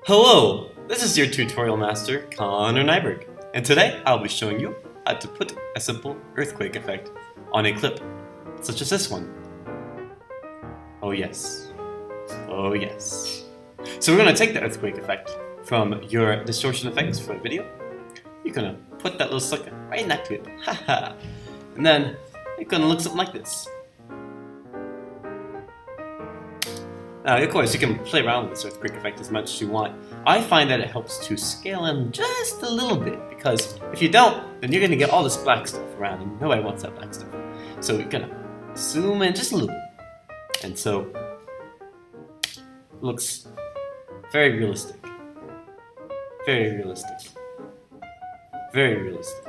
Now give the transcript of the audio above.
Hello, this is your tutorial master, Connor Nyberg, and today I'll be showing you how to put a simple earthquake effect on a clip, such as this one. Oh yes. Oh yes. So we're going to take the earthquake effect from your distortion effects for a video. You're going to put that little sucker right in that clip. Haha. And then it's going to look something like this. Now, of course, you can play around with this earthquake effect as much as you want. I find that it helps to scale in just a little bit, because if you don't, then you're going to get all this black stuff around, and nobody wants that black stuff. So you're going to zoom in just a little bit. And so, it looks very realistic. Very realistic. Very realistic.